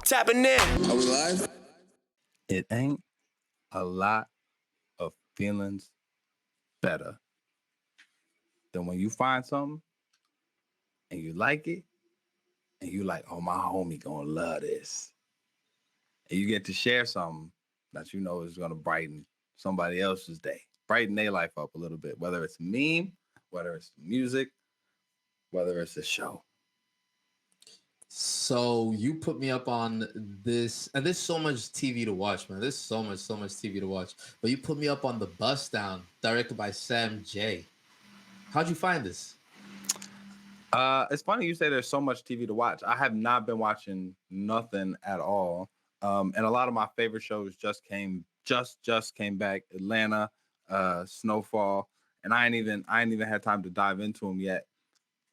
Tapping in. Are we live? It ain't a lot of feelings better than when you find something and you like it and you like, oh, my homie gonna love this. And you get to share something that you know is gonna brighten somebody else's day, brighten their life up a little bit, whether it's a meme, whether it's music, whether it's a show. So you put me up on this, and there's so much TV to watch, man. There's so much TV to watch. But you put me up on The Bust Down, directed by Sam J. How'd you find this? It's funny you say there's so much TV to watch. I have not been watching nothing at all. And a lot of my favorite shows just came back. Atlanta, Snowfall, and I ain't even had time to dive into them yet.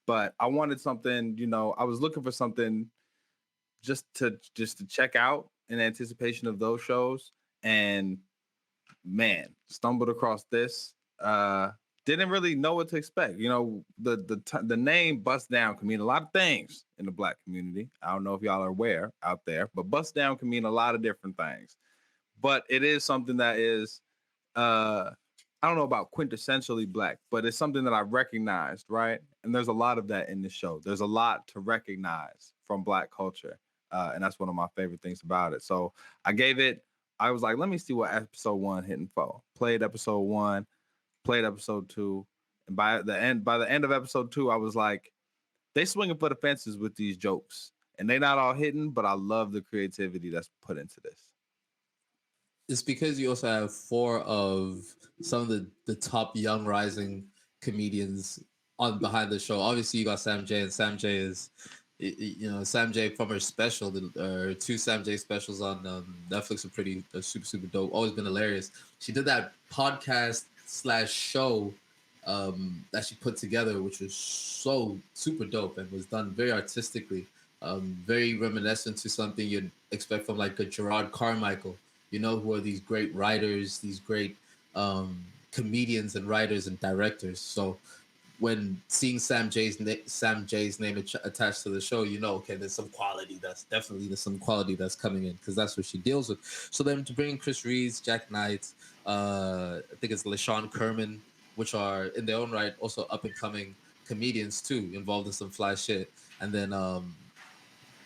But I wanted something, I was looking for something just to check out in anticipation of those shows. And man, stumbled across this. Didn't really know what to expect. The name Bust Down can mean a lot of things in the Black community. I don't know if y'all are aware out there, but Bust Down can mean a lot of different things. But it is something that is, I don't know about quintessentially Black, but it's something that I recognized, right? And there's a lot of that in this show. There's a lot to recognize from Black culture. And that's one of my favorite things about it. So I was like, let me see what episode 1 hitting for. Played episode 1, played episode 2. And by the end of episode 2, I was like, they swinging for the fences with these jokes. And they not all hitting, but I love the creativity that's put into this. It's because you also have 4 of some of the top young rising comedians on behind the show. Obviously, you got Sam J, and Sam J is, Sam J from her special, 2 Sam J specials on Netflix are super dope. Always been hilarious. She did that podcast / show that she put together, which was so super dope and was done very artistically, very reminiscent to something you'd expect from like a Gerard Carmichael. Who are these great writers, these great comedians and writers and directors. So when seeing Sam J's name attached to the show, okay, there's some quality that's coming in, because that's what she deals with. So then to bring in Chris Reeves, Jack Knight, I think it's LaShawn Kerman, which are in their own right also up and coming comedians too, involved in some fly shit. And then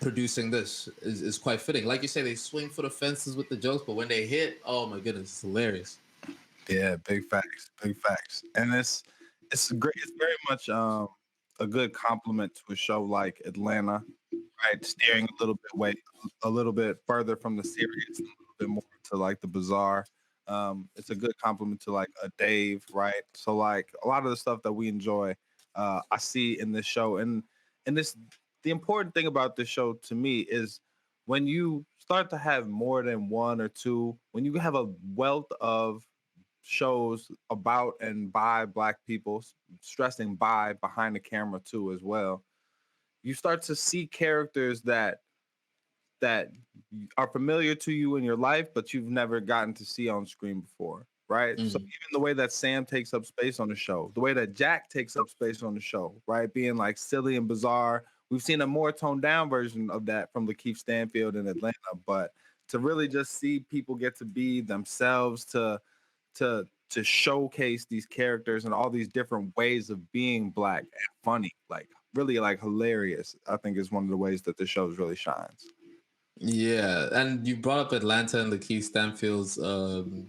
producing this is quite fitting. Like you say, they swing for the fences with the jokes, but when they hit, oh my goodness, it's hilarious. Yeah, big facts. And it's great. It's very much a good compliment to a show like Atlanta, right? Steering a little bit further from the serious, a little bit more to like the bizarre. It's a good compliment to like a Dave, right? So like a lot of the stuff that we enjoy, I see in this show. And the important thing about this show to me is when you start to have more than 1 or 2, when you have a wealth of shows about and by Black people, stressing behind the camera too as well, you start to see characters that are familiar to you in your life, but you've never gotten to see on screen before, right? So even the way that Sam takes up space on the show, the way that Jack takes up space on the show, right? Being like silly and bizarre. We've seen a more toned down version of that from Lakeith Stanfield in Atlanta, but to really just see people get to be themselves, to showcase these characters and all these different ways of being Black and funny, like really like hilarious, I think is one of the ways that the show really shines. Yeah, and you brought up Atlanta and Lakeith Stanfield's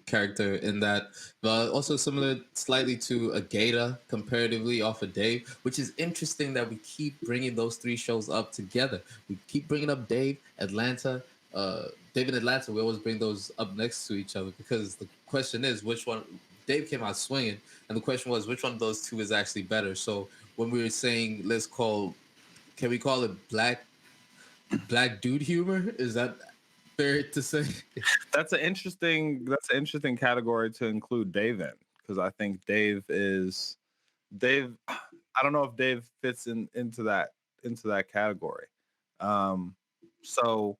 character in that, but also similar slightly to Agata comparatively off of Dave, which is interesting that we keep bringing those 3 shows up together. We keep bringing up Dave, Atlanta, Dave and Atlanta. We always bring those up next to each other because the question is which one. Dave came out swinging, and the question was which one of those 2 is actually better. So when we were saying can we call it Black dude humor? Is that fair to say? That's an interesting category to include Dave in, because I think Dave. I don't know if Dave fits into that category. So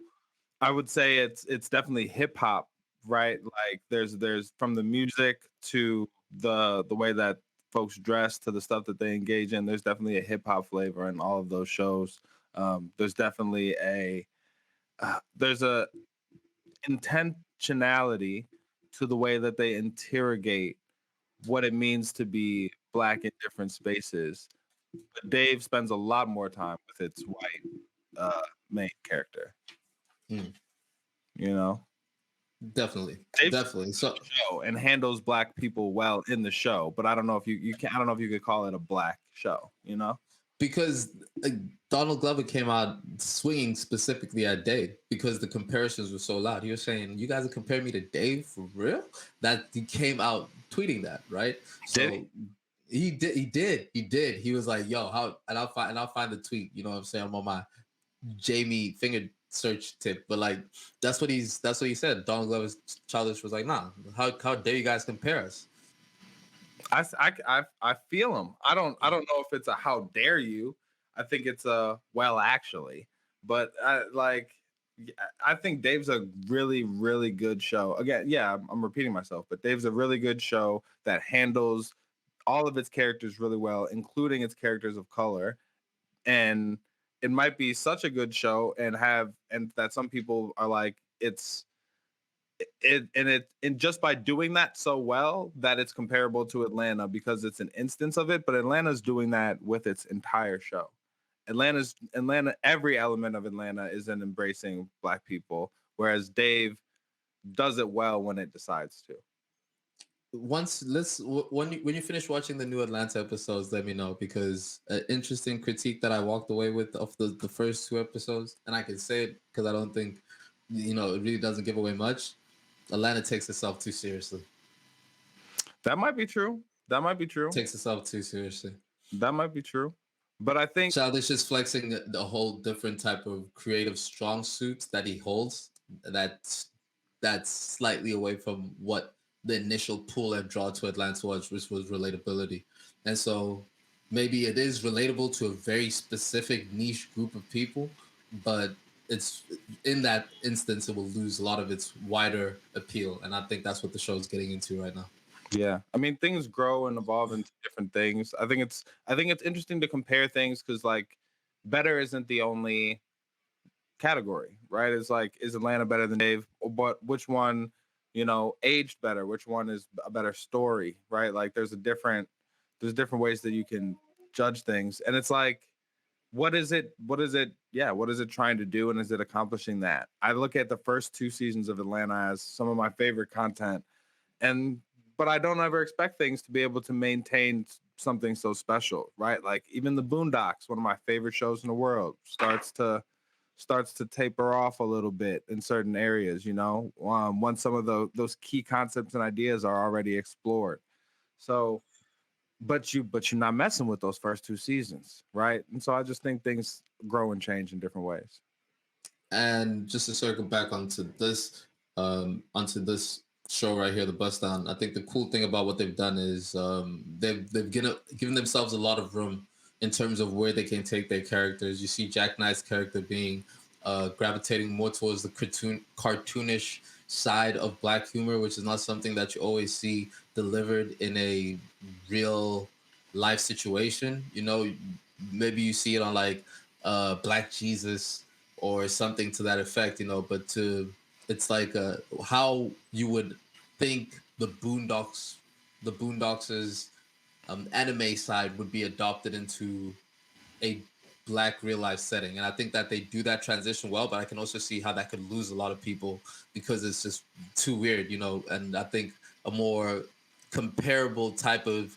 I would say it's definitely hip hop, right? Like there's from the music to the way that folks dress to the stuff that they engage in. There's definitely a hip hop flavor in all of those shows. There's definitely there's a intentionality to the way that they interrogate what it means to be black in different spaces. But Dave spends a lot more time with its white main character. Mm, You know, definitely, Dave's definitely. So show and handles black people well in the show, but I don't know if you can. I don't know if you could call it a black show. You know? because Donald Glover came out swinging specifically at Dave because the comparisons were so loud. He was saying, "You guys are comparing me to Dave for real?" That he came out tweeting that, right? Did he? So he did. He was like, "Yo, how?" And I'll find the tweet. You know what I'm saying? I'm on my Jamie finger search tip, but like that's what he said. Donald Glover's childish was like, "Nah, how dare you guys compare us?" I feel him. I don't know if it's a how dare you. I think it's a well actually, but I think Dave's a really really good show. Again, yeah, I'm repeating myself, but Dave's a really good show that handles all of its characters really well, including its characters of color. And it might be such a good show and that some people are like and just by doing that so well that it's comparable to Atlanta because it's an instance of it, but Atlanta's doing that with its entire show. Atlanta, every element of Atlanta is in embracing black people, whereas Dave does it well when it decides to. Once when you finish watching the new Atlanta episodes, let me know because an interesting critique that I walked away with of the first two episodes, and I can say it because I don't think it really doesn't give away much. Atlanta takes itself too seriously. That might be true. That might be true. Takes itself too seriously. That might be true. But I think Childish is flexing the whole different type of creative strong suits that he holds. That's slightly away from what the initial pull and draw to Atlanta was, which was relatability. And so maybe it is relatable to a very specific niche group of people, but it's in that instance it will lose a lot of its wider appeal. And I think that's what the show is getting into right now. yeah, I mean things grow and evolve into different things. I think it's interesting to compare things because like better isn't the only category, right? It's like is Atlanta better than Dave, but which one, aged better? Which one is a better story, right? Like there's different ways that you can judge things, and it's like what is it? What is it? Yeah, what is it trying to do, and is it accomplishing that? I look at the first two seasons of Atlanta as some of my favorite content and but I don't ever expect things to be able to maintain something so special, right? Like even the Boondocks, one of my favorite shows in the world, starts to taper off a little bit in certain areas, once some of those key concepts and ideas are already explored. So, but you're not messing with those first two seasons, right? And so I just think things grow and change in different ways. And just to circle back onto this show right here, the Bust Down. I think the cool thing about what they've done is they've given themselves a lot of room in terms of where they can take their characters. You see Jack Knight's character being gravitating more towards the cartoonish side of black humor, which is not something that you always see delivered in a real life situation. Maybe you see it on like Black Jesus or something to that effect, but it's like how you would think the Boondocks' anime side would be adopted into a black real life setting. And I think that they do that transition well, but I can also see how that could lose a lot of people because it's just too weird, and I think a more comparable type of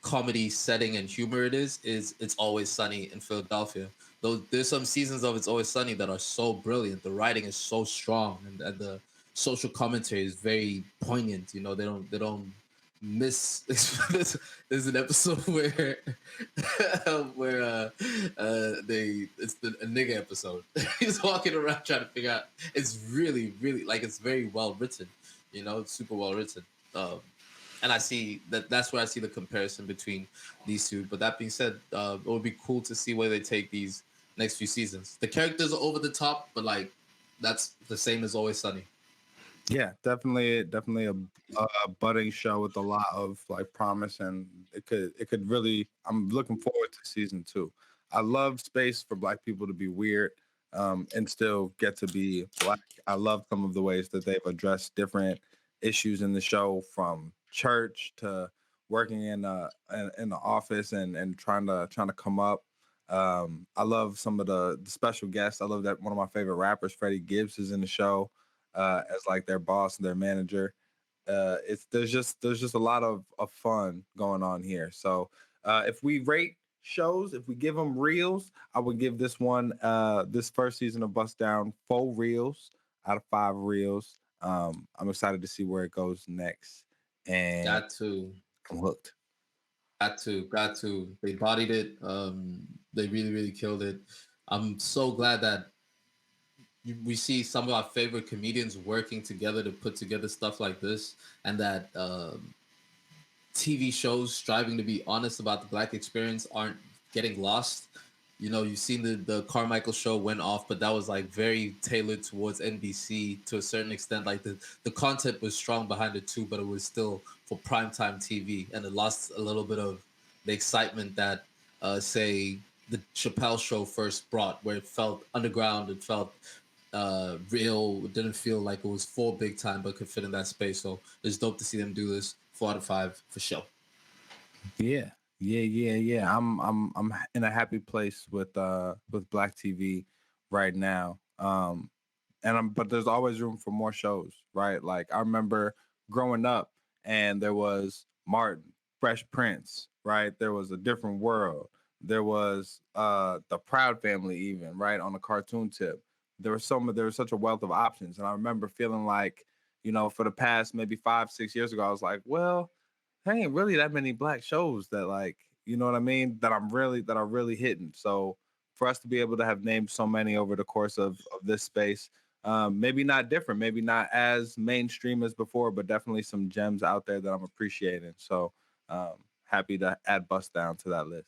comedy setting and humor is It's Always Sunny in Philadelphia. Though there's some seasons of It's Always Sunny that are so brilliant. The writing is so strong, and the social commentary is very poignant. They don't miss. There's an episode where where they it's a nigga episode. He's walking around trying to figure out. It's really really like it's very well written. It's super well written. And I see that's where I see the comparison between these two. But that being said, it would be cool to see where they take these next few seasons. The characters are over the top, but like that's the same as Always Sunny. Yeah, definitely a budding show with a lot of like promise, and it could really. I'm looking forward to season two. I love space for Black people to be weird. and still get to be black. I love some of the ways that they've addressed different issues in the show, from church to working in the office and trying to come up. I love some of the special guests. I love that one of my favorite rappers, Freddie Gibbs, is in the show as like their boss and their manager. It's there's just a lot of fun going on here. So if we rate shows, if we give them reels, I would give this one this first season of Bust Down 4 reels out of 5 reels. I'm excited to see where it goes next, and Got to, I'm hooked. got to. They bodied it. They really, really killed it. I'm so glad that we see some of our favorite comedians working together to put together stuff like this, and that TV shows striving to be honest about the Black experience aren't getting lost. You know, you've seen the Carmichael show went off, but that was like very tailored towards NBC to a certain extent. Like the content was strong behind it too, but it was still for primetime TV, and it lost a little bit of the excitement that, say, the Chappelle show first brought, where it felt underground, it felt real. It didn't feel like it was for big time, but could fit in that space. So it's dope to see them do this. 4 out of 5 for sure. Yeah, yeah. I'm in a happy place with Black TV right now. And I'm but there's always room for more shows, right? Like I remember growing up and there was Martin, Fresh Prince, right? There was A Different World. There was the Proud Family even, right? On the cartoon tip. There was such a wealth of options. And I remember feeling like, for the past maybe 5, 6 years ago, I was like, well, there ain't really that many black shows that like, you know what I mean, that are really hitting. So for us to be able to have named so many over the course of this space, maybe not different, maybe not as mainstream as before, but definitely some gems out there that I'm appreciating. So happy to add Bust Down to that list.